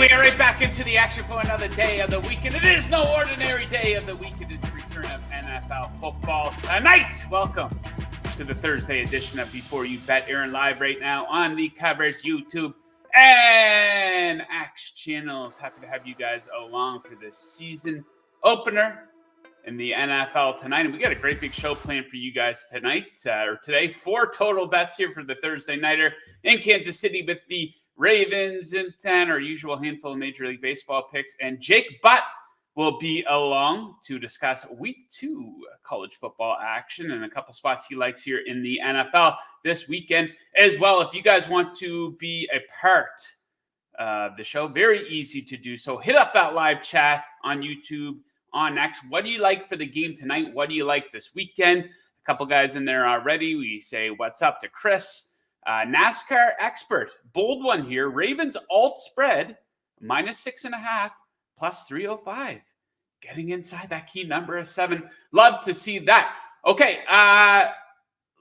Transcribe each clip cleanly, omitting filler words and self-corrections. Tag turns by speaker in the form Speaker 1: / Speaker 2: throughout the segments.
Speaker 1: we are right back into the action for another day of the week, and it is no ordinary day of the week. It is the return of NFL football tonight. Welcome to the Thursday edition of Before You Bet. Aaron live right now on the Coverage YouTube and Axe channels. Happy to have you guys along for this season opener in the NFL tonight. And we got a great big show planned for you guys tonight, or today. 4 total bets here for the Thursday nighter in Kansas City with the Ravens in 10, our usual handful of Major League Baseball picks. And Jake Butt will be along to discuss week 2 college football action and a couple spots he likes here in the NFL this weekend as well. If you guys want to be a part of the show, very easy to do so. Hit up that live chat on YouTube, on X. What do you like for the game tonight? What do you like this weekend? A couple guys in there already. We say what's up to Chris. NASCAR expert, bold one here. Ravens alt spread -6.5 plus 305. Getting inside that key number of 7. Love to see that. Okay,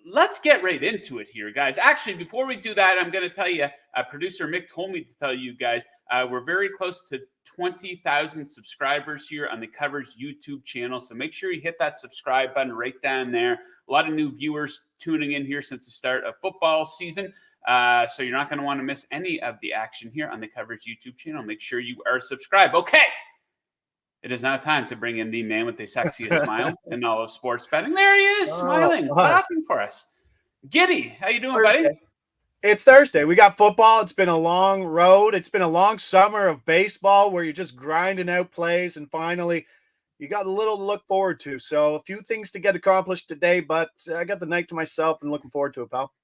Speaker 1: let's get right into it here, guys. Actually, before we do that, I'm going to tell you, producer Mick told me to tell you guys, we're very close to 20,000 subscribers here on the Coverage YouTube channel. So make sure you hit that subscribe button right down there. A lot of new viewers tuning in here since the start of football season. So you're not going to want to miss any of the action here on the Coverage YouTube channel. Make sure you are subscribed. Okay. It is now time to bring in the man with the sexiest smile in all of sports betting. There he is, smiling, laughing for us. Giddy, how you doing, buddy?
Speaker 2: It's Thursday. We got football. It's been a long road. It's been a long summer of baseball where you're just grinding out plays, and finally you got a little to look forward to. So a few things to get accomplished today, but I got the night to myself and looking forward to it, pal.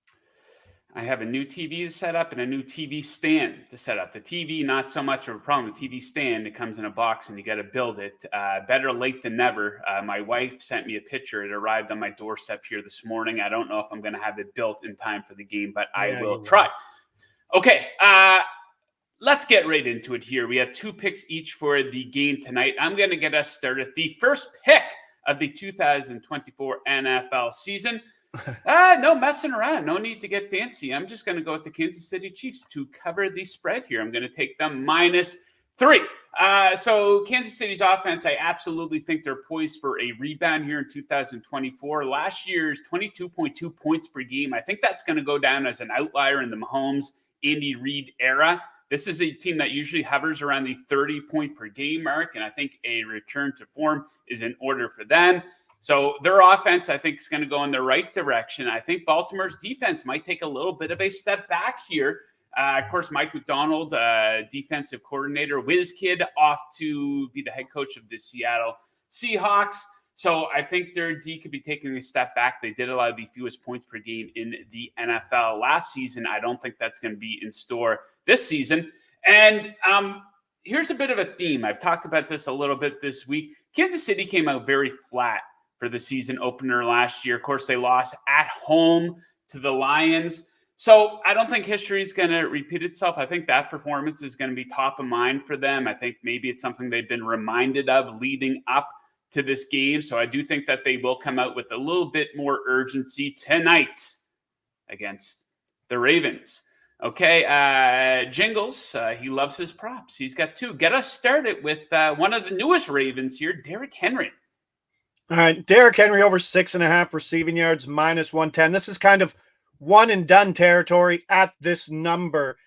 Speaker 1: I have a new TV to set up and a new TV stand to set up. The TV, not so much of a problem. The TV stand, it comes in a box and you got to build it. Better late than never. My wife sent me a picture. It arrived on my doorstep here this morning. I don't know if I'm going to have it built in time for the game, but I will try. Okay, let's get right into it here. We have 2 picks each for the game tonight. I'm going to get us started. The first pick of the 2024 NFL season. No messing around. No need to get fancy. I'm just going to go with the Kansas City Chiefs to cover the spread here. I'm going to take them -3. So Kansas City's offense, I absolutely think they're poised for a rebound here in 2024. Last year's 22.2 points per game, I think that's going to go down as an outlier in the Mahomes, Andy Reid era. This is a team that usually hovers around the 30-point per game mark, and I think a return to form is in order for them. So their offense, I think, is going to go in the right direction. I think Baltimore's defense might take a little bit of a step back here. Of course, Mike McDonald, defensive coordinator, whiz kid, off to be the head coach of the Seattle Seahawks. So I think their D could be taking a step back. They did allow the fewest points per game in the NFL last season. I don't think that's going to be in store this season. And here's a bit of a theme. I've talked about this a little bit this week. Kansas City came out very flat for the season opener last year. Of course, they lost at home to the Lions. So I don't think history is going to repeat itself. I think that performance is going to be top of mind for them. I think maybe it's something they've been reminded of leading up to this game. So I do think that they will come out with a little bit more urgency tonight against the Ravens. Okay, Jingles, he loves his props. He's got 2. Get us started with one of the newest Ravens here, Derrick Henry.
Speaker 2: All right, Derrick Henry over 6.5 receiving yards, -110. This is kind of one and done territory at this number.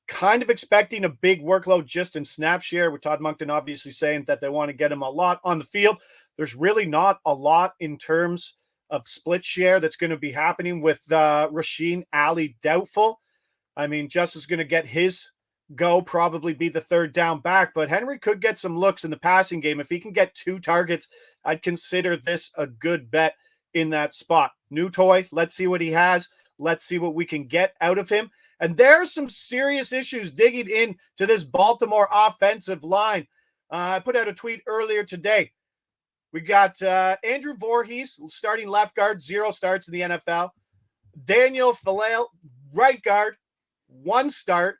Speaker 2: Kind of expecting a big workload just in snap share, with Todd Monken obviously saying that they want to get him a lot on the field. There's really not a lot in terms of split share that's going to be happening with Rasheen Ali doubtful. I mean, Justin's going to get his go, probably be the third down back, but Henry could get some looks in the passing game. If he can get 2 targets, I'd consider this a good bet in that spot. New toy. Let's see what he has. Let's see what we can get out of him. And there's some serious issues digging in to this Baltimore offensive line. I put out a tweet earlier today. We got Andrew Voorhees, starting left guard, 0 starts in the NFL. Daniel Falale, right guard, 1 start.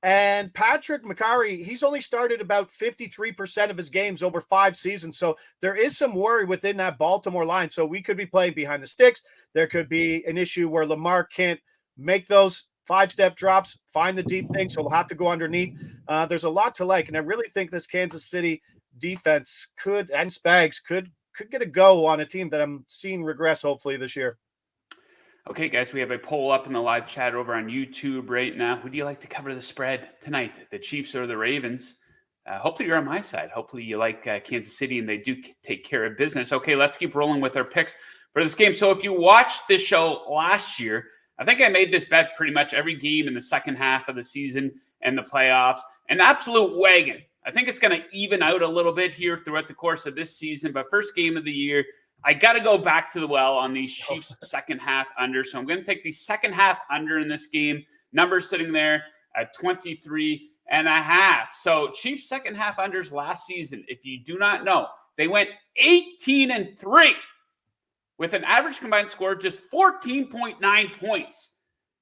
Speaker 2: And Patrick McCarry, he's only started about 53% of his games over 5 seasons. So there is some worry within that Baltimore line. So we could be playing behind the sticks. There could be an issue where Lamar can't make those 5-step drops, find the deep thing. So we'll have to go underneath. There's a lot to like, and I really think this Kansas City defense and Spags could get a go on a team that I'm seeing regress hopefully this year.
Speaker 1: Okay, guys, we have a poll up in the live chat over on YouTube right now. Who do you like to cover the spread tonight, the Chiefs or the Ravens? Hopefully you're on my side. Hopefully you like Kansas City and they do take care of business. Okay, let's keep rolling with our picks for this game. So if you watched this show last year, I think I made this bet pretty much every game in the second half of the season and the playoffs. An absolute wagon. I think it's going to even out a little bit here throughout the course of this season. But first game of the year, I got to go back to the well on these Chiefs second half under. So I'm going to take the second half under in this game. Numbers sitting there at 23.5. So Chiefs second half unders last season, if you do not know, they went 18-3 with an average combined score of just 14.9 points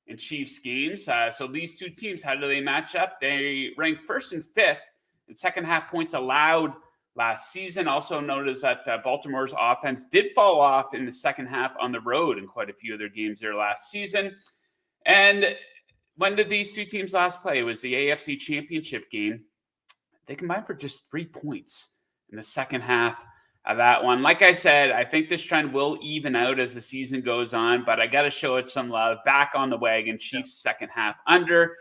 Speaker 1: in Chiefs games. So these two teams, how do they match up? They rank first and fifth in second half points allowed last season. Also notice that Baltimore's offense did fall off in the second half on the road in quite a few of their games there last season. And when did these two teams last play? It was the AFC Championship game. They combined for just 3 points in the second half of that one. Like I said, I think this trend will even out as the season goes on, but I got to show it some love. Back on the wagon, Chiefs second half under.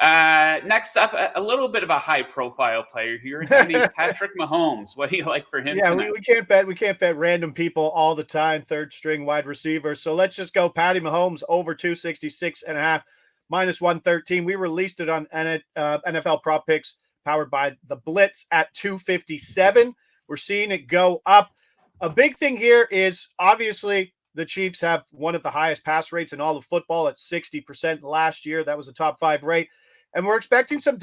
Speaker 1: Next up, a little bit of a high-profile player here, a guy named Patrick Mahomes. What do you like for him?
Speaker 2: Yeah, we can't bet random people all the time, third string wide receiver. So let's just go Patty Mahomes over 266.5, minus 113. We released it on NFL Prop Picks, powered by the Blitz at 257. We're seeing it go up. A big thing here is obviously the Chiefs have one of the highest pass rates in all of football at 60% last year. That was a top 5 rate. And we're expecting some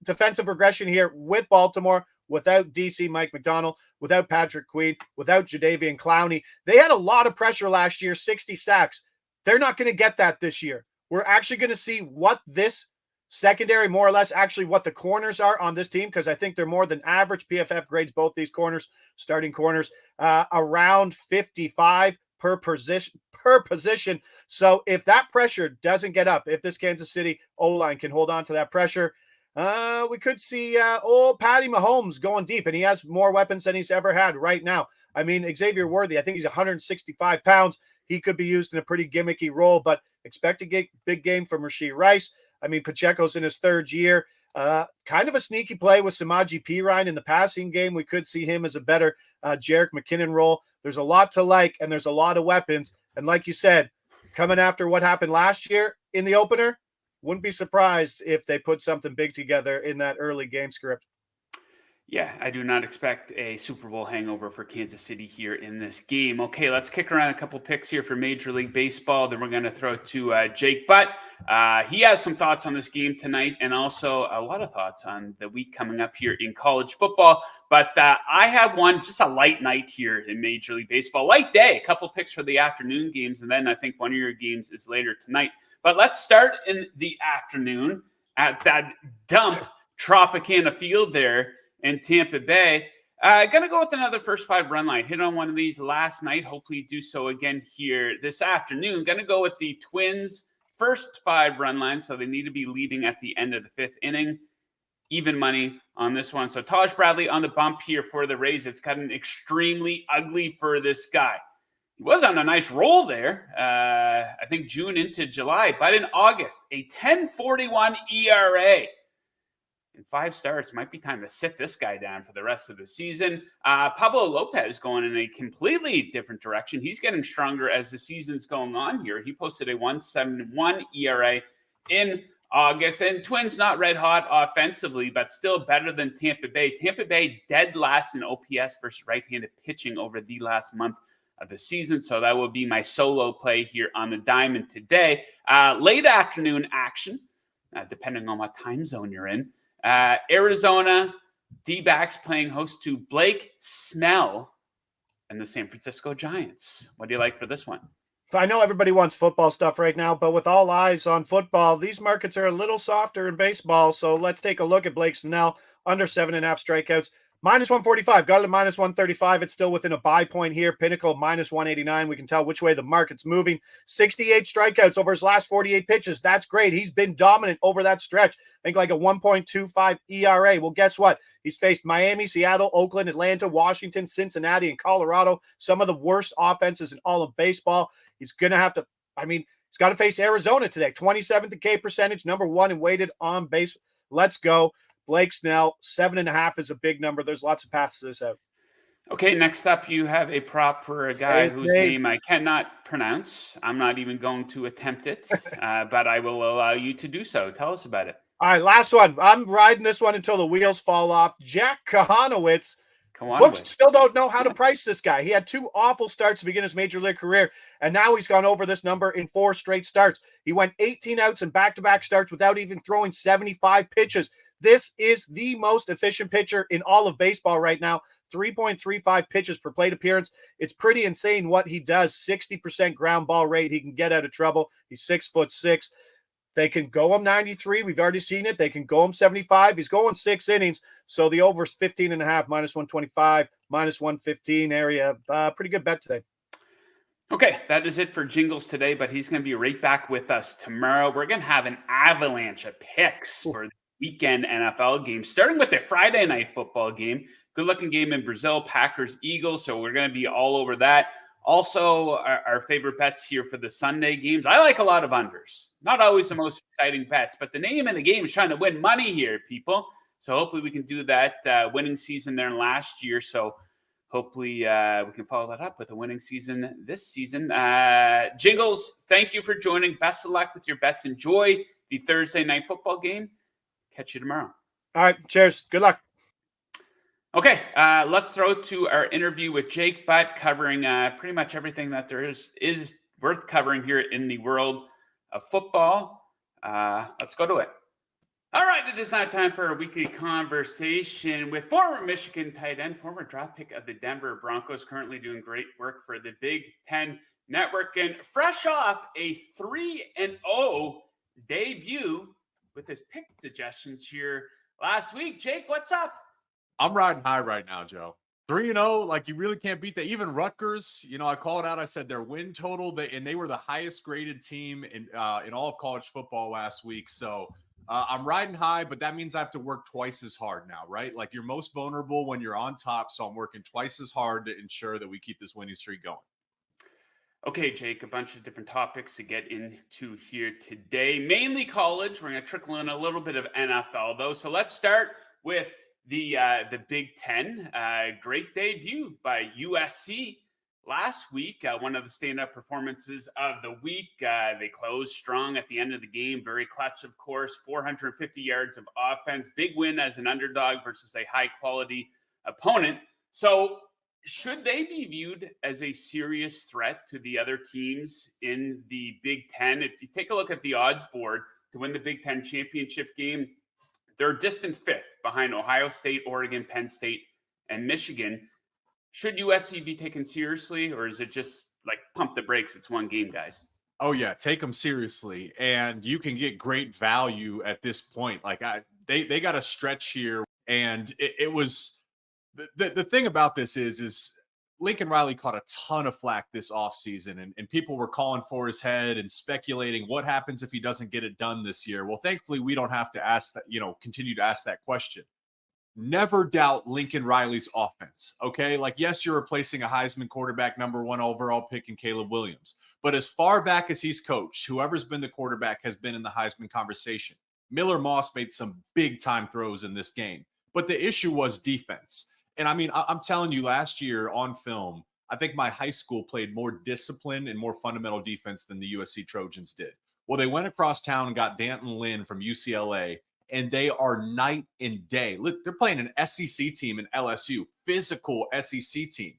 Speaker 2: defensive regression here with Baltimore, without DC Mike McDonald, without Patrick Queen, without Jadeveon Clowney. They had a lot of pressure last year, 60 sacks. They're not going to get that this year. We're actually going to see what this secondary, more or less, actually what the corners are on this team, because I think they're more than average. PFF grades both these corners, starting corners, around 55 per position. So if that pressure doesn't get up, if this Kansas City O-line can hold on to that pressure, we could see old Patty Mahomes going deep, and he has more weapons than he's ever had right now. I mean, Xavier Worthy, I think he's 165 pounds. He could be used in a pretty gimmicky role, but expect a big game from Rashee Rice. I mean, Pacheco's in his third year. Kind of a sneaky play with Samaje Perine in the passing game. We could see him as a better Jerick McKinnon role. There's a lot to like, and there's a lot of weapons. And like you said, coming after what happened last year in the opener, wouldn't be surprised if they put something big together in that early game script.
Speaker 1: Yeah, I do not expect a Super Bowl hangover for Kansas City here in this game. Okay, let's kick around a couple picks here for Major League Baseball. Then we're going to throw to Jake Butt. He has some thoughts on this game tonight, and also a lot of thoughts on the week coming up here in college football. But I have one, just a light night here in Major League Baseball. Light day, a couple picks for the afternoon games, and then I think one of your games is later tonight. But let's start in the afternoon at that dump Tropicana Field there in Tampa Bay. Going to go with another first 5 run line. Hit on one of these last night. Hopefully do so again here this afternoon. Going to go with the Twins' first 5 run line. So they need to be leading at the end of the 5th inning. Even money on this one. So Taj Bradley on the bump here for the Rays. It's gotten extremely ugly for this guy. He was on a nice roll there. I think June into July. But in August, a 10.41 ERA. In 5 starts, might be time to sit this guy down for the rest of the season. Pablo Lopez going in a completely different direction. He's getting stronger as the season's going on here. He posted a 1.71 ERA in August. And Twins not red hot offensively, but still better than Tampa Bay. Tampa Bay dead last in OPS versus right-handed pitching over the last month of the season. So that will be my solo play here on the diamond today. Late afternoon action, depending on what time zone you're in. Arizona D-backs playing host to Blake Snell and the San Francisco Giants. What do you like for this one?
Speaker 2: I know everybody wants football stuff right now, but with all eyes on football, these markets are a little softer in baseball. So let's take a look at Blake Snell, under 7.5 strikeouts, Minus 145. Got it at minus 135. It's still within a buy point here. Pinnacle minus 189. We can tell which way the market's moving. 68 strikeouts over his last 48 pitches. That's great. He's been dominant over that stretch. I think like a 1.25 ERA. Well, guess what? He's faced Miami, Seattle, Oakland, Atlanta, Washington, Cincinnati, and Colorado. Some of the worst offenses in all of baseball. He's going to have to, he's got to face Arizona today. 27th in K percentage, number 1 and weighted on base. Let's go. Blake Snell, 7.5 is a big number. There's lots of paths to this out.
Speaker 1: Okay, next up, you have a prop for a guy whose name I cannot pronounce. I'm not even going to attempt it, but I will allow you to do so. Tell us about it.
Speaker 2: All right, last one. I'm riding this one until the wheels fall off. Jack Kahanowitz. Books still don't know how to price this guy. He had 2 awful starts to begin his major league career, and now he's gone over this number in 4 straight starts. He went 18 outs in back-to-back starts without even throwing 75 pitches. This is the most efficient pitcher in all of baseball right now. 3.35 pitches per plate appearance. It's pretty insane what he does. 60% ground ball rate. He can get out of trouble. He's 6'6". They can go him 93. We've already seen it. They can go him 75. He's going 6 innings. So the over is 15.5, minus 125, minus 115 area. Pretty good bet today.
Speaker 1: Okay, that is it for Jingles today, but he's going to be right back with us tomorrow. We're going to have an avalanche of picks for the weekend NFL games, starting with the Friday night football game. Good-looking game in Brazil, Packers, Eagles. So we're going to be all over that. Also, our favorite bets here for the Sunday games. I like a lot of unders. Not always the most exciting bets, but the name of the game is trying to win money here, people. So hopefully we can do that. Winning season there last year. So hopefully we can follow that up with a winning season this season. Jingles, thank you for joining. Best of luck with your bets. Enjoy the Thursday night football game. Catch you tomorrow.
Speaker 2: All right. Cheers. Good luck.
Speaker 1: Okay, let's throw to our interview with Jake Butt, covering pretty much everything that there is worth covering here in the world of football. Let's go to it. All right, it is now time for a weekly conversation with former Michigan tight end, former draft pick of the Denver Broncos, currently doing great work for the Big Ten Network, and fresh off a 3-0 debut with his pick suggestions here last week. Jake, what's up?
Speaker 3: I'm riding high right now, Joe. 3-0, like you really can't beat that. Even Rutgers, I called out. I said their win total, they were the highest graded team in all of college football last week. So I'm riding high, but that means I have to work twice as hard now, right? Like you're most vulnerable when you're on top. So I'm working twice as hard to ensure that we keep this winning streak going.
Speaker 1: Okay, Jake, a bunch of different topics to get into here today. Mainly college. We're going to trickle in a little bit of NFL, though. So let's start with the Big Ten. Great debut by USC last week. One of the stand-up performances of the week. They closed strong at the end of the game. Very clutch, of course. 450 yards of offense. Big win as an underdog versus a high-quality opponent. So should they be viewed as a serious threat to the other teams in the Big Ten? If you take a look at the odds board to win the Big Ten championship game, they're a distant 5th behind Ohio State, Oregon, Penn State, and Michigan. Should USC be taken seriously, or is it just like pump the brakes? It's one game, guys.
Speaker 3: Oh, yeah. Take them seriously. And you can get great value at this point. Like they got a stretch here. And it was the thing about this is Lincoln Riley caught a ton of flack this offseason, and people were calling for his head and speculating what happens if he doesn't get it done this year. Well, thankfully, we don't have to ask that, continue to ask that question. Never doubt Lincoln Riley's offense, okay? Like, yes, you're replacing a Heisman quarterback, number 1 overall pick in Caleb Williams. But as far back as he's coached, whoever's been the quarterback has been in the Heisman conversation. Miller Moss made some big-time throws in this game. But the issue was defense. And I'm telling you, last year on film, I think my high school played more discipline and more fundamental defense than the USC Trojans did. Well, they went across town and got Danton Lynn from UCLA, and they are night and day. Look, they're playing an SEC team in LSU, physical SEC team.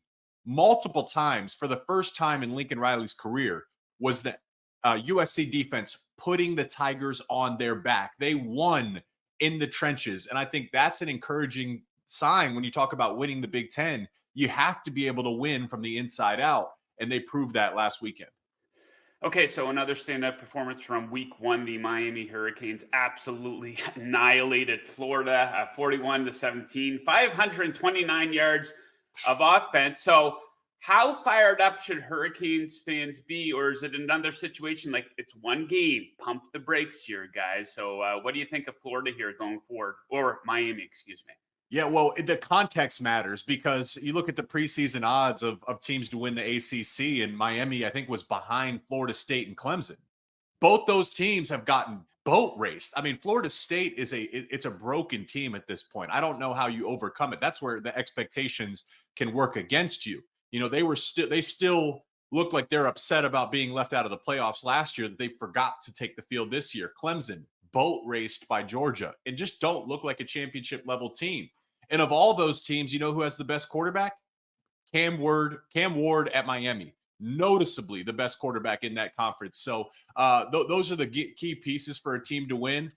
Speaker 3: Multiple times, for the first time in Lincoln Riley's career, was the USC defense putting the Tigers on their back. They won in the trenches, and I think that's an encouraging sign when you talk about winning the Big Ten. You have to be able to win from the inside out, and they proved that last weekend.
Speaker 1: Okay, so another standout performance from week one. The Miami Hurricanes absolutely annihilated Florida, 41-17, 529 yards of offense. So, how fired up should Hurricanes fans be? Or is it another situation like it's one game? Pump the brakes here, guys. So, what do you think of Florida here going forward? Or Miami, excuse me.
Speaker 3: Yeah, well, the context matters because you look at the preseason odds of teams to win the ACC, and Miami, I think, was behind Florida State and Clemson. Both those teams have gotten boat raced. I mean, Florida State it's a broken team at this point. I don't know how you overcome it. That's where the expectations can work against you. You know, they still look like they're upset about being left out of the playoffs last year, that they forgot to take the field this year. Clemson boat raced by Georgia and just don't look like a championship level team. And of all those teams, you know who has the best quarterback? Cam Ward at Miami, noticeably the best quarterback in that conference. So those are the key pieces for a team to win.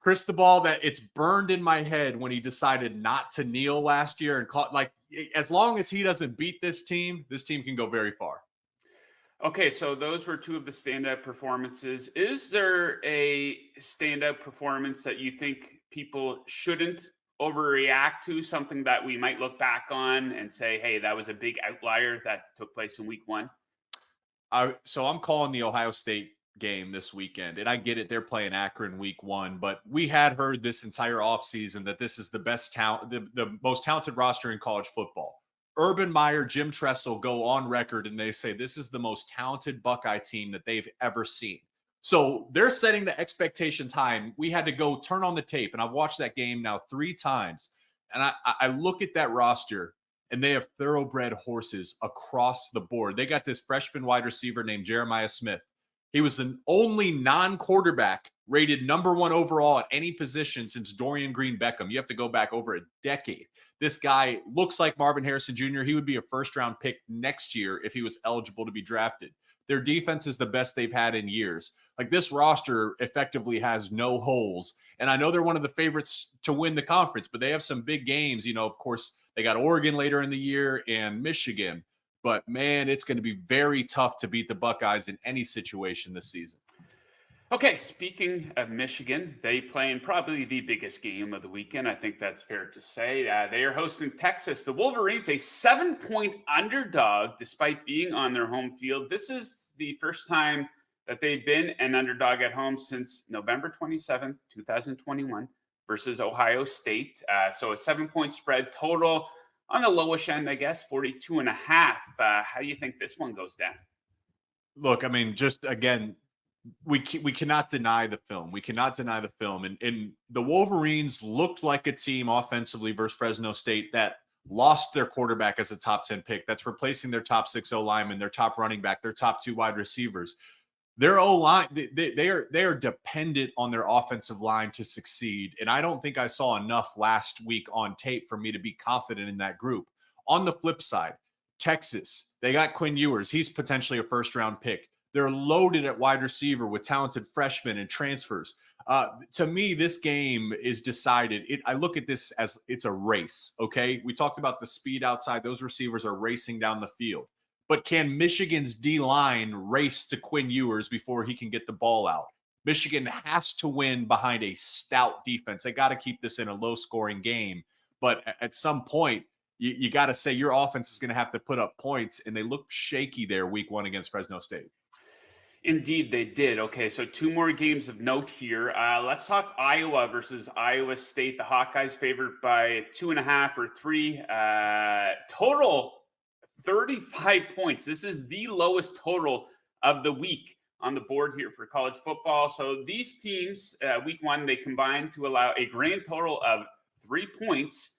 Speaker 3: Cristobal, that it's burned in my head when he decided not to kneel last year and caught, like, as long as he doesn't beat this team can go very far.
Speaker 1: Okay, so those were two of the standout performances. Is there a standout performance that you think people shouldn't overreact to, something that we might look back on and say, hey, that was a big outlier that took place in week one?
Speaker 3: So I'm calling the Ohio State game this weekend, and I get it, they're playing Akron week one, but we had heard this entire offseason that this is the best talent, the most talented roster in college football. Urban Meyer, Jim Tressel go on record and they say this is the most talented Buckeye team that they've ever seen. So they're setting the expectations high. And we had to go turn on the tape. And I've watched that game now 3 times. And I look at that roster and they have thoroughbred horses across the board. They got this freshman wide receiver named Jeremiah Smith. He was the only non-quarterback rated number 1 overall at any position since Dorian Green-Beckham. You have to go back over a decade. This guy looks like Marvin Harrison Jr. He would be a first-round pick next year if he was eligible to be drafted. Their defense is the best they've had in years. Like, this roster effectively has no holes. And I know they're one of the favorites to win the conference, but they have some big games. You know, of course, they got Oregon later in the year and Michigan. But, man, it's going to be very tough to beat the Buckeyes in any situation this season.
Speaker 1: Okay, speaking of Michigan, they play in probably the biggest game of the weekend. I think that's fair to say. They are hosting Texas. The Wolverines, a 7-point underdog, despite being on their home field. This is the first time that they've been an underdog at home since November 27th, 2021 versus Ohio State. So a 7-point spread total on the lowish end, I guess, 42.5. How do you think this one goes down?
Speaker 3: Look, I mean, just again, we cannot deny the film. We cannot deny the film. And the Wolverines looked like a team offensively versus Fresno State that lost their quarterback as a top 10 pick. That's replacing their top 6 O-linemen, their top running back, their top 2 wide receivers. Their O-line, they are dependent on their offensive line to succeed. And I don't think I saw enough last week on tape for me to be confident in that group. On the flip side, Texas, they got Quinn Ewers. He's potentially a first-round pick. They're loaded at wide receiver with talented freshmen and transfers. To me, this game is decided. I look at this as it's a race, okay? We talked about the speed outside. Those receivers are racing down the field. But can Michigan's D-line race to Quinn Ewers before he can get the ball out? Michigan has to win behind a stout defense. They got to keep this in a low-scoring game. But at some point, you got to say your offense is going to have to put up points, and they look shaky there week one against Fresno State.
Speaker 1: Indeed, they did. Okay, so 2 more games of note here. Let's talk Iowa versus Iowa State. The Hawkeyes favored by 2.5 or 3. Total 35 points. This is the lowest total of the week on the board here for college football. So these teams, week one, they combined to allow a grand total of 3 points,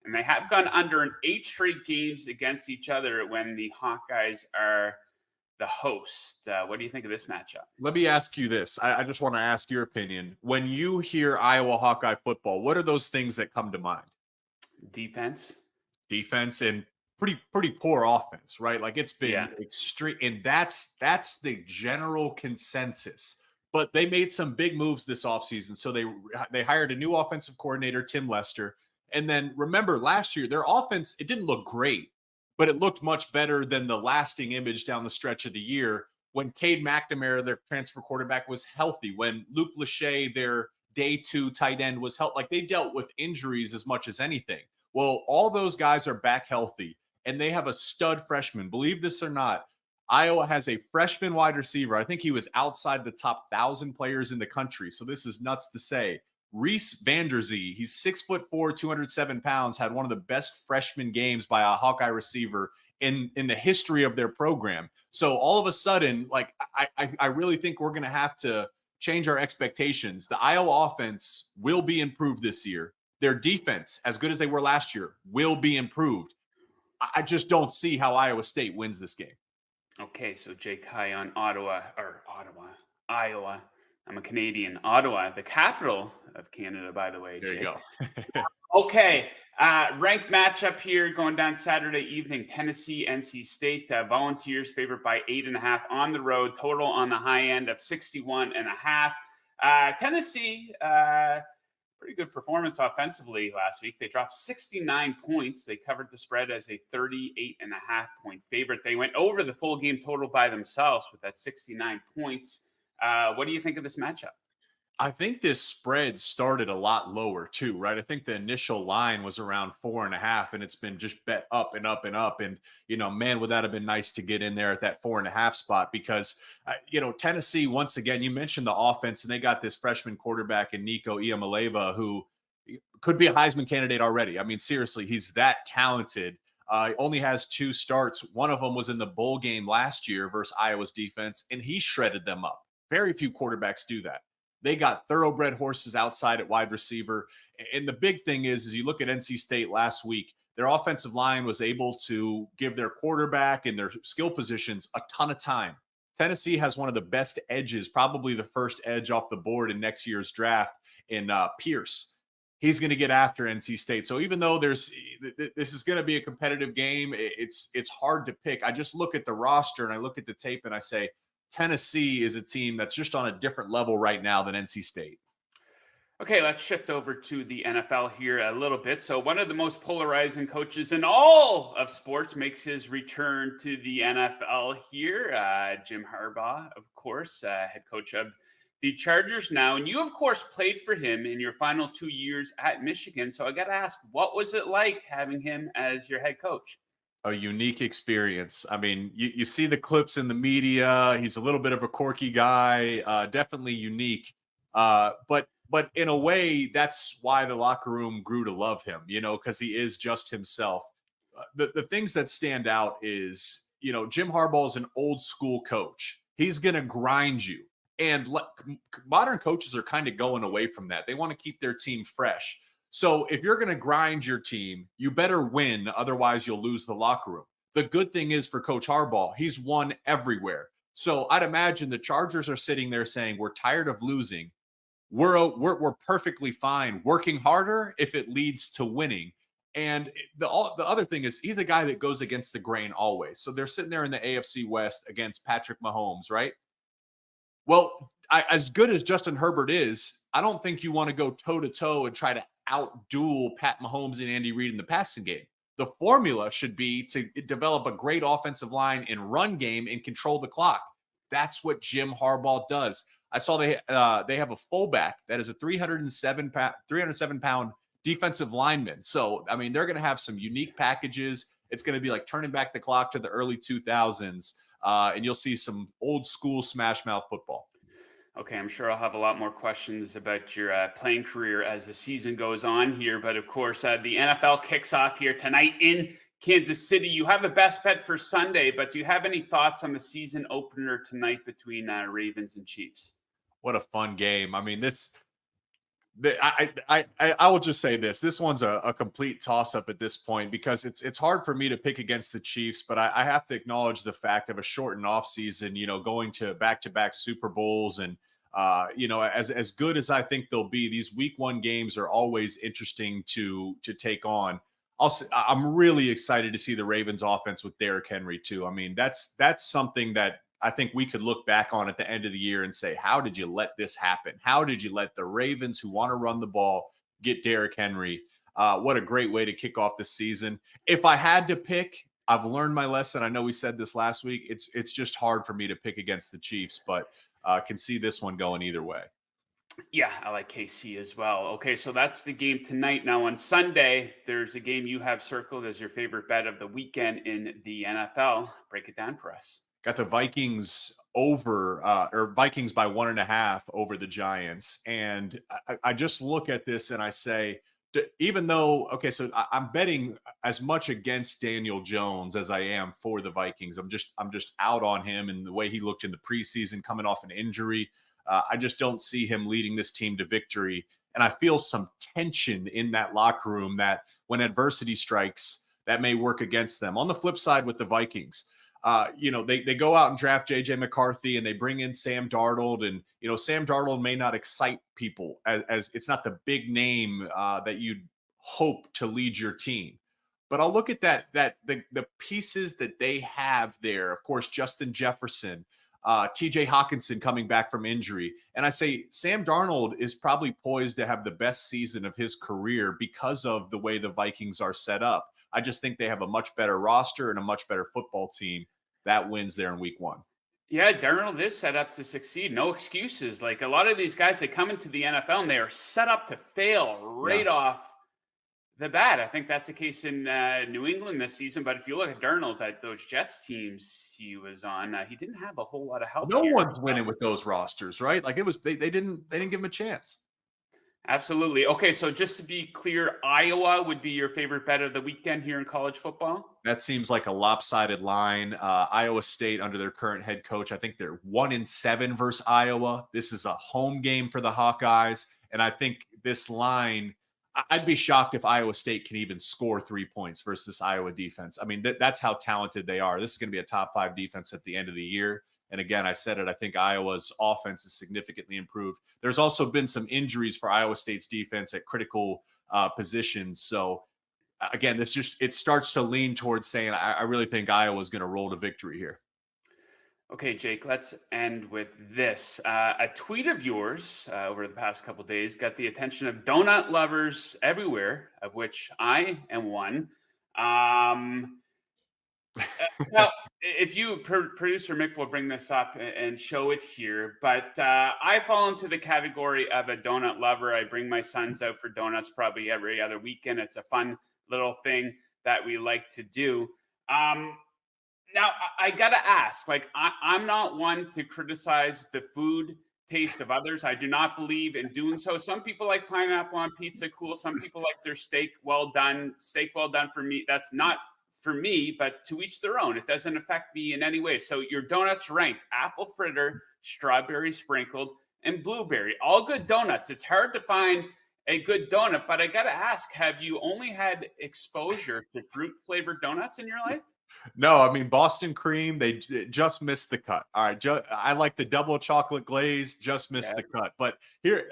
Speaker 1: and they have gone under in 8 straight games against each other when the Hawkeyes are the host. What do you think of this matchup?
Speaker 3: Let me ask you this. I just want to ask your opinion. When you hear Iowa Hawkeye football, what are those things that come to mind?
Speaker 1: Defense,
Speaker 3: and pretty poor offense, right? Like, it's been extreme, and that's the general consensus. But they made some big moves this offseason. So they hired a new offensive coordinator, Tim Lester. And then remember last year, their offense, it didn't look great, but it looked much better than the lasting image down the stretch of the year when Cade McNamara, their transfer quarterback, was healthy, when Luke Lachey, their day 2 tight end, was healthy. Like, they dealt with injuries as much as anything. Well, all those guys are back healthy, and they have a stud freshman. Believe this or not, Iowa has a freshman wide receiver. I think he was outside the top 1,000 players in the country. So this is nuts to say. Reese Vanderzee, he's 6'4", 207 pounds, had one of the best freshman games by a Hawkeye receiver in the history of their program. So all of a sudden, like, I really think we're going to have to change our expectations. The Iowa offense will be improved this year. Their defense, as good as they were last year, will be improved. I just don't see how Iowa State wins this game.
Speaker 1: Okay, so Jake high on Iowa. I'm a Canadian. Ottawa, the capital of Canada, by the way.
Speaker 3: There
Speaker 1: Jake.
Speaker 3: you go.
Speaker 1: Okay, ranked matchup here going down Saturday evening. Tennessee, NC State. Volunteers favored by 8.5 on the road. Total on the high end of 61.5. Tennessee, pretty good performance offensively last week. They dropped 69 points. They covered the spread as a 38.5-point favorite. They went over the full game total by themselves with that 69 points. What do you think of this matchup?
Speaker 3: I think this spread started a lot lower too, right? I think the initial line was around 4.5, and it's been just bet up and up and up. And, man, would that have been nice to get in there at that 4.5 spot, because, Tennessee, once again, you mentioned the offense, and they got this freshman quarterback in Nico Iamaleava, who could be a Heisman candidate already. I mean, seriously, he's that talented. He only has 2 starts. One of them was in the bowl game last year versus Iowa's defense, and he shredded them up. Very few quarterbacks do that. They got thoroughbred horses outside at wide receiver. And the big thing is you look at NC State last week, their offensive line was able to give their quarterback and their skill positions a ton of time. Tennessee has one of the best edges, probably the first edge off the board in next year's draft, in Pierce. He's going to get after NC State. So even though this is going to be a competitive game, it's hard to pick. I just look at the roster and I look at the tape and I say, Tennessee is a team that's just on a different level right now than NC State.
Speaker 1: Okay, let's shift over to the NFL here a little bit. So one of the most polarizing coaches in all of sports makes his return to the NFL here. Jim Harbaugh, of course, head coach of the Chargers now. And you, of course, played for him in your final 2 years at Michigan. So I got to ask, what was it like having him as your head coach?
Speaker 3: A unique experience. I mean, you see the clips in the media. He's a little bit of a quirky guy, definitely unique. But in a way, that's why the locker room grew to love him, because he is just himself. The things that stand out is, Jim Harbaugh is an old school coach. He's going to grind you. And modern coaches are kind of going away from that. They want to keep their team fresh. So if you're going to grind your team, you better win. Otherwise, you'll lose the locker room. The good thing is for Coach Harbaugh, he's won everywhere. So I'd imagine the Chargers are sitting there saying, we're tired of losing. We're perfectly fine working harder if it leads to winning. And the other thing is he's a guy that goes against the grain always. So they're sitting there in the AFC West against Patrick Mahomes, right? Well, as good as Justin Herbert is, I don't think you want to go toe-to-toe and try to out-duel Pat Mahomes and Andy Reid in the passing game. The formula should be to develop a great offensive line and run game and control the clock. That's what Jim Harbaugh does. I saw they have a fullback that is a 307-pound defensive lineman. So, I mean, they're going to have some unique packages. It's going to be like turning back the clock to the early 2000s, and you'll see some old school smash mouth football.
Speaker 1: Okay, I'm sure I'll have a lot more questions about your playing career as the season goes on here. But of course, the NFL kicks off here tonight in Kansas City. You have a best bet for Sunday, but do you have any thoughts on the season opener tonight between Ravens and Chiefs?
Speaker 3: What a fun game. I mean, I will just say this. This one's a complete toss-up at this point because it's hard for me to pick against the Chiefs, but I have to acknowledge the fact of a shortened offseason, going to back-to-back Super Bowls and as good as I think they'll be, these week 1 games are always interesting to take on. I'm really excited to see the Ravens offense with Derrick Henry too. I mean, that's something that I think we could look back on at the end of the year and say, how did you let this happen? How did you let the Ravens, who want to run the ball, get Derrick Henry? What a great way to kick off the season. If I had to pick, I've learned my lesson. I know we said this last week. It's just hard for me to pick against the Chiefs, but can see this one going either way.
Speaker 1: Yeah, I like KC as well. Okay, so that's the game tonight. Now on Sunday, there's a game you have circled as your favorite bet of the weekend in the NFL. Break it down for us.
Speaker 3: Got the Vikings over or Vikings by 1.5 over the Giants. And I just look at this and I say, even though, okay, so I'm betting as much against Daniel Jones as I am for the Vikings. I'm just out on him and the way he looked in the preseason coming off an injury. I just don't see him leading this team to victory. And I feel some tension in that locker room that when adversity strikes, that may work against them. On the flip side with the Vikings, they go out and draft JJ McCarthy and they bring in Sam Darnold, and Sam Darnold may not excite people as it's not the big name that you'd hope to lead your team. But I'll look at the pieces that they have there. Of course, Justin Jefferson, TJ Hawkinson coming back from injury. And I say Sam Darnold is probably poised to have the best season of his career because of the way the Vikings are set up. I just think they have a much better roster and a much better football team that wins there in week 1.
Speaker 1: Yeah, Darnold is set up to succeed. No excuses. Like a lot of these guys, they come into the NFL and they are set up to fail right off the bat. I think that's the case in New England this season. But if you look at Darnold, at those Jets teams he was on, he didn't have a whole lot of help.
Speaker 3: No one's winning with those rosters, right? Like they didn't give him a chance.
Speaker 1: Absolutely. Okay, so just to be clear, Iowa would be your favorite bet of the weekend here in college football?
Speaker 3: That seems like a lopsided line. Iowa State, under their current head coach, I think they're 1-7 versus Iowa. This is a home game for the Hawkeyes. And I think this line, I'd be shocked if Iowa State can even score 3 points versus this Iowa defense. I mean, that's how talented they are. This is going to be a top 5 defense at the end of the year. And again, I said it, I think Iowa's offense is significantly improved. There's also been some injuries for Iowa State's defense at critical positions. So again, it starts to lean towards saying, I really think Iowa's going to roll to victory here.
Speaker 1: Okay, Jake, let's end with this. A tweet of yours over the past couple of days got the attention of donut lovers everywhere, of which I am one. Now, if you, producer Mick, will bring this up and show it here, but I fall into the category of a donut lover. I bring my sons out for donuts probably every other weekend. It's a fun little thing that we like to do. Now, I got to ask, I'm not one to criticize the food taste of others. I do not believe in doing so. Some people like pineapple on pizza, cool. Some people like their steak well done. Steak well done for me, that's not for me, but to each their own. It doesn't affect me in any way. So your donuts rank apple fritter, strawberry sprinkled, and blueberry. All good donuts. It's hard to find a good donut, but I got to ask, have you only had exposure to fruit flavored donuts in your life?
Speaker 3: No, I mean, Boston cream, they just missed the cut. All right. I like the double chocolate glaze, just missed the cut. But here,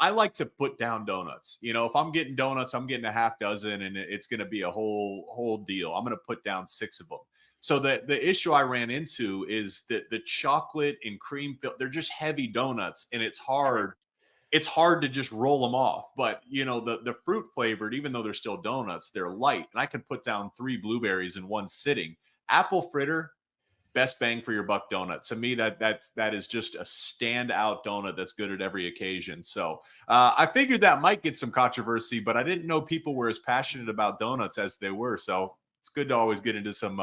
Speaker 3: I like to put down donuts. If I'm getting donuts, I'm getting a half dozen and it's going to be a whole deal. I'm going to put down 6 of them. So the issue I ran into is that the chocolate and cream, they're just heavy donuts and it's hard to just roll them off. But the fruit flavored, even though they're still donuts, they're light. And I can put down 3 blueberries in one sitting. Apple fritter, best bang for your buck donut. To me, that is just a standout donut that's good at every occasion. So I figured that might get some controversy, but I didn't know people were as passionate about donuts as they were. So it's good to always get into some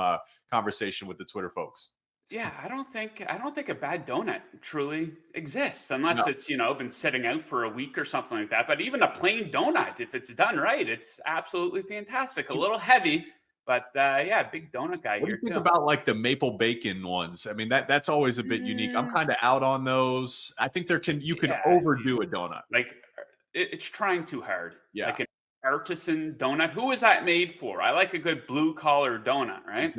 Speaker 3: conversation with the Twitter folks.
Speaker 1: Yeah, I don't think a bad donut truly exists unless it's, been sitting out for a week or something like that. But even a plain donut, if it's done right, it's absolutely fantastic. A little heavy, but big donut guy
Speaker 3: what
Speaker 1: here.
Speaker 3: Do you think about like the maple bacon ones? I mean, that's always a bit unique. I'm kind of out on those. I think you can overdo a donut.
Speaker 1: Like it's trying too hard.
Speaker 3: Yeah.
Speaker 1: Like an artisan donut. Who is that made for? I like a good blue collar donut, right?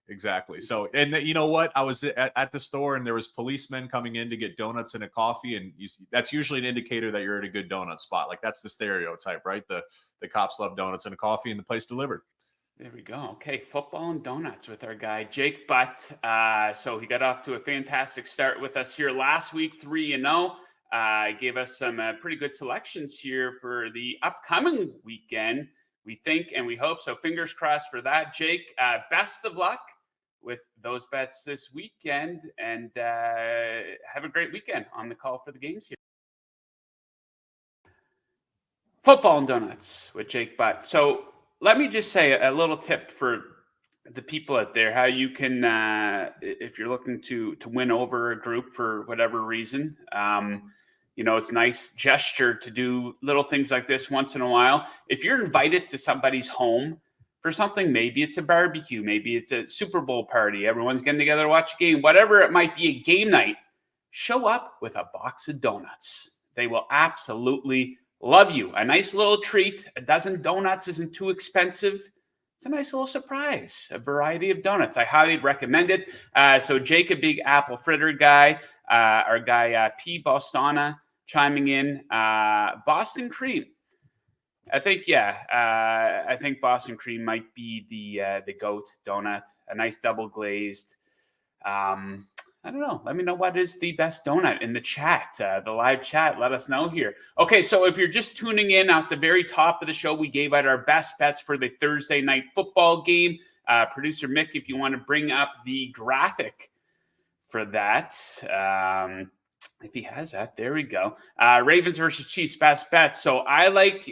Speaker 3: Exactly. So, and you know what? I was at the store and there was policemen coming in to get donuts and a coffee. And that's usually an indicator that you're at a good donut spot. Like that's the stereotype, right? The cops love donuts and a coffee and the place delivered.
Speaker 1: There we go. Okay, football and donuts with our guy, Jake Butt. So he got off to a fantastic start with us here last week, 3-0. Gave us some pretty good selections here for the upcoming weekend. We think and we hope. So fingers crossed for that. Jake, best of luck with those bets this weekend, and have a great weekend on the call for the games here. Football and Donuts with Jake Butt. So let me just say a little tip for the people out there, how you can, if you're looking to win over a group for whatever reason, it's a nice gesture to do little things like this once in a while. If you're invited to somebody's home for something, maybe it's a barbecue, maybe it's a Super Bowl party, everyone's getting together to watch a game, whatever it might be, a game night, show up with a box of donuts. They will absolutely love you. A nice little treat. A dozen donuts isn't too expensive. It's a nice little surprise, a variety of donuts. I highly recommend it. So Jake, a big apple fritter guy, our guy P. Bostana chiming in. Boston cream. I think Boston cream might be the GOAT donut. A nice double glazed. I don't know. Let me know what is the best donut in the chat, the live chat. Let us know here. Okay, so if you're just tuning in at the very top of the show, we gave out our best bets for the Thursday night football game. Producer Mick, if you want to bring up the graphic for that. If he has that, there we go. Ravens versus Chiefs, best bets. So I like,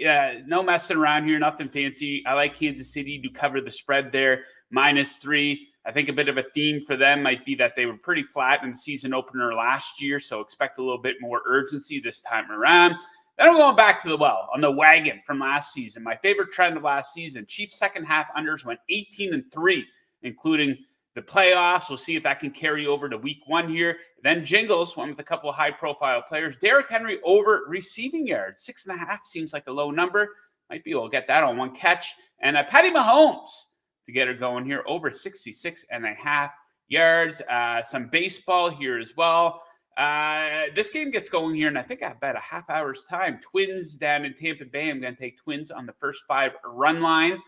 Speaker 1: no messing around here, nothing fancy. I like Kansas City to cover the spread there, -3. I think a bit of a theme for them might be that they were pretty flat in the season opener last year, so expect a little bit more urgency this time around. Then I'm going back to the on the wagon from last season. My favorite trend of last season, Chiefs second half unders went 18-3, including the playoffs. We'll see if that can carry over to week 1 here. Then Jingles went with a couple of high-profile players. Derrick Henry over receiving yards. 6.5 seems like a low number. Might be able to get that on one catch. And Patty Mahomes to get her going here, over 66.5 yards. Some baseball here as well. This game gets going here, and I think I bet a half hour's time. Twins down in Tampa Bay. I'm going to take Twins on the first 5 run line.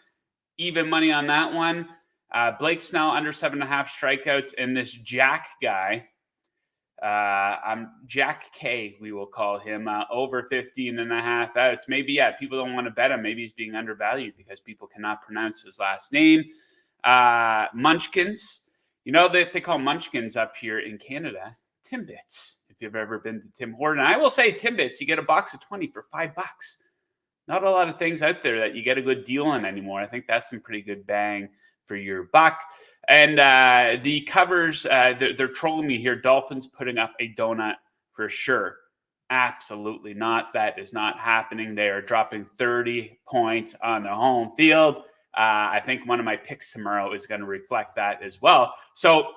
Speaker 1: Even money on that one. Blake Snell under 7.5 strikeouts, and this Jack guy, Jack K, we will call him, over 15.5 outs. Maybe, people don't want to bet him. Maybe he's being undervalued because people cannot pronounce his last name. Munchkins, they call Munchkins up here in Canada Timbits. If you've ever been to Tim Hortons, I will say Timbits, you get a box of 20 for $5. Not a lot of things out there that you get a good deal on anymore. I think that's some pretty good bang for your buck. And the covers, they're trolling me here. Dolphins putting up a donut for sure. Absolutely not. That is not happening. They are dropping 30 points on the home field. I think one of my picks tomorrow is going to reflect that as well. So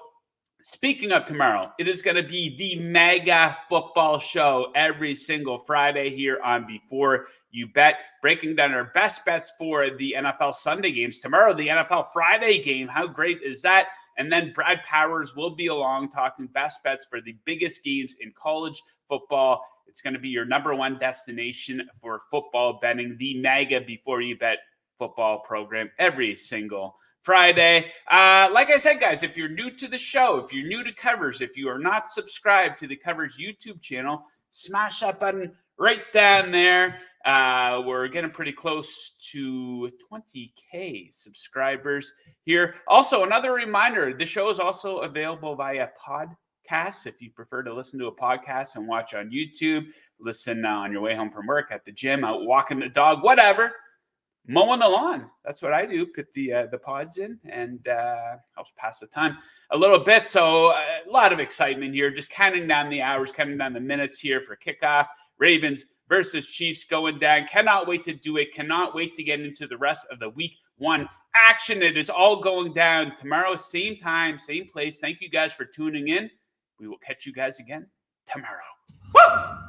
Speaker 1: speaking of tomorrow, it is going to be the mega football show every single Friday here on Before You Bet, breaking down our best bets for the NFL Sunday games. Tomorrow, the NFL Friday game. How great is that? And then Brad Powers will be along talking best bets for the biggest games in college football. It's going to be your number one destination for football betting, the mega Before You Bet football program every single Friday. Like I said, guys, if you're new to the show, if you're new to Covers, if you are not subscribed to the Covers YouTube channel, smash that button right down there. We're getting pretty close to 20K subscribers here. Also, another reminder, the show is also available via podcasts. If you prefer to listen to a podcast and watch on YouTube, listen on your way home from work, at the gym, out walking the dog, whatever. Mowing the lawn. That's what I do. Put the pods in and helps pass the time a little bit. So a lot of excitement here. Just counting down the hours, counting down the minutes here for kickoff. Ravens versus Chiefs going down. Cannot wait to do it. Cannot wait to get into the rest of the week 1 action. It is all going down tomorrow. Same time, same place. Thank you guys for tuning in. We will catch you guys again tomorrow. Woo!